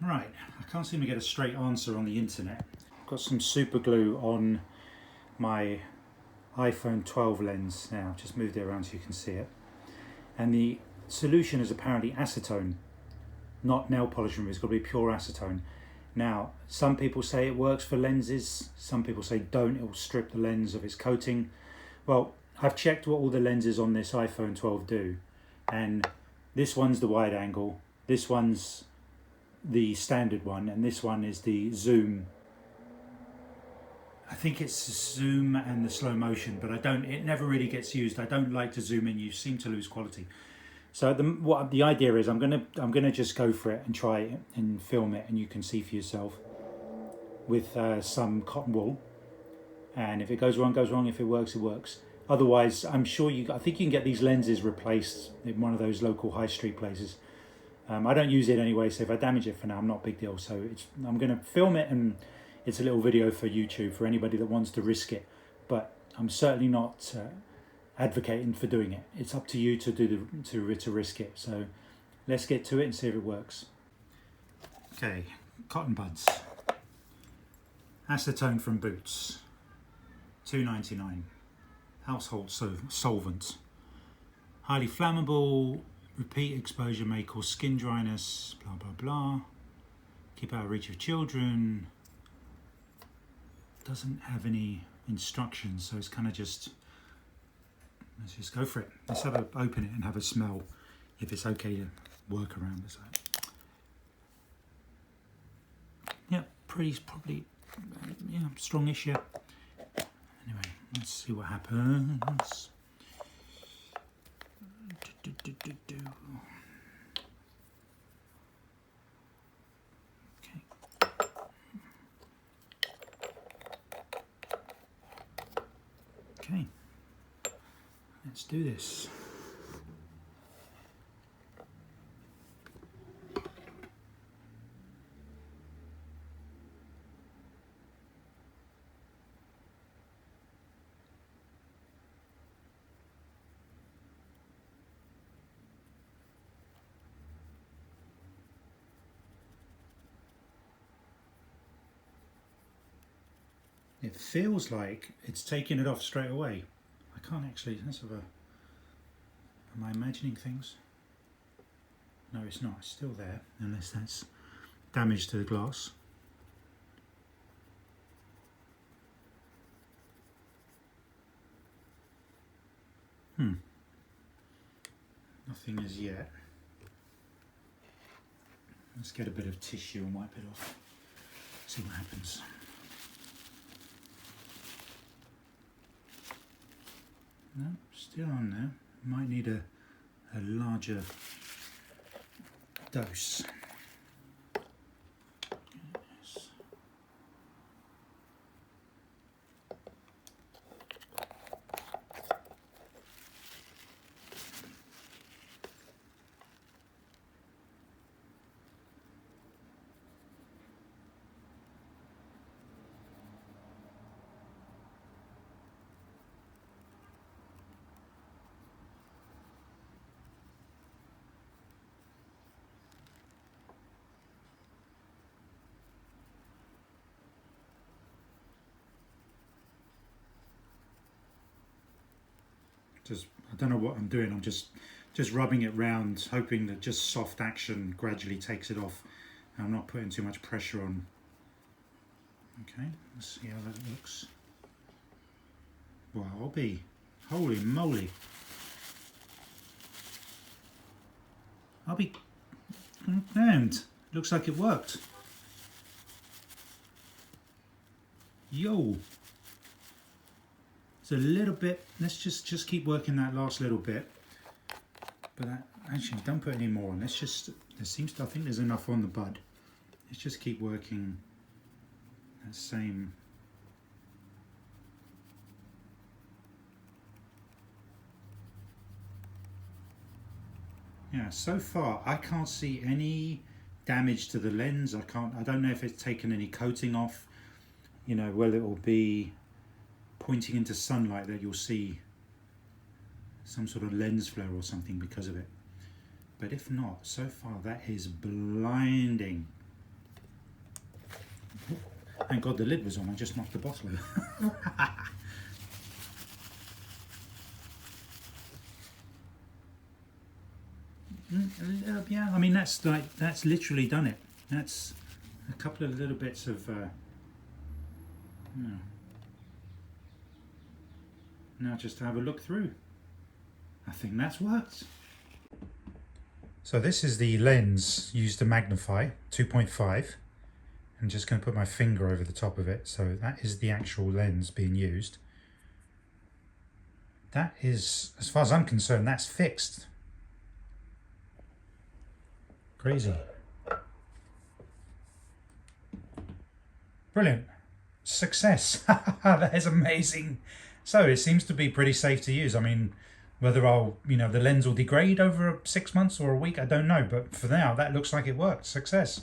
Right, I can't seem to get a straight answer on the internet. I've got some super glue on my iPhone 12 lens now. Just moved it around so you can see it. And the solution is apparently acetone, not nail polish remover. It's got to be pure acetone. Now, some people say it works for lenses. Some people say don't, it will strip the lens of its coating. Well, I've checked what all the lenses on this iPhone 12 do. And this one's the wide angle, this one's the standard one, and this one is the zoom. I think it's the zoom and the slow motion, but it never really gets used. I don't like to zoom in, you seem to lose quality. So the idea is I'm gonna just go for it and try it and film it, and you can see for yourself with some cotton wool. And if it goes wrong, goes wrong. If it works, it works. Otherwise, I think you can get these lenses replaced in one of those local high street places. I don't use it anyway, so if I damage it for now, not a big deal. So I'm going to film it, and it's a little video for YouTube for anybody that wants to risk it. But I'm certainly not advocating for doing it. It's up to you to risk it. So let's get to it and see if it works. Okay, cotton buds, acetone from Boots, $2.99. Household solvent, highly flammable. Repeat exposure may cause skin dryness, blah, blah, blah. Keep out of reach of children. Doesn't have any instructions, so it's kind of just, let's just go for it. Let's open it and have a smell if it's okay to work around this. Yeah, probably, yeah, strongish, yeah. Anyway, let's see what happens. Okay. Okay. Let's do this. It feels like it's taking it off straight away. I can't actually, am I imagining things? No, it's not, it's still there, unless that's damage to the glass. Nothing as yet. Let's get a bit of tissue and wipe it off. See what happens. No, still on there. Might need a larger dose. Yes. I don't know what I'm doing. I'm just rubbing it round, hoping that just soft action gradually takes it off. I'm not putting too much pressure on. Okay, let's see how that looks. Wow, holy moly. I'll be damned. Looks like it worked. Yo. It's a little bit, let's just keep working that last little bit. But actually, don't put any more on. I think there's enough on the bud. Let's just keep working that same. Yeah, so far I can't see any damage to the lens. I don't know if it's taken any coating off, you know, whether it will be pointing into sunlight that you'll see some sort of lens flare or something because of it. But if not, so far that is blinding. Thank God the lid was on, I just knocked the bottle over. Yeah, I mean that's literally done it. That's a couple of little bits of now just to have a look through. I think that's worked. So this is the lens used to magnify, 2.5. I'm just going to put my finger over the top of it. So that is the actual lens being used. That is, as far as I'm concerned, that's fixed. Crazy. Brilliant. Success. That is amazing. So it seems to be pretty safe to use. I mean, whether the lens will degrade over 6 months or a week, I don't know. But for now, that looks like it worked. Success.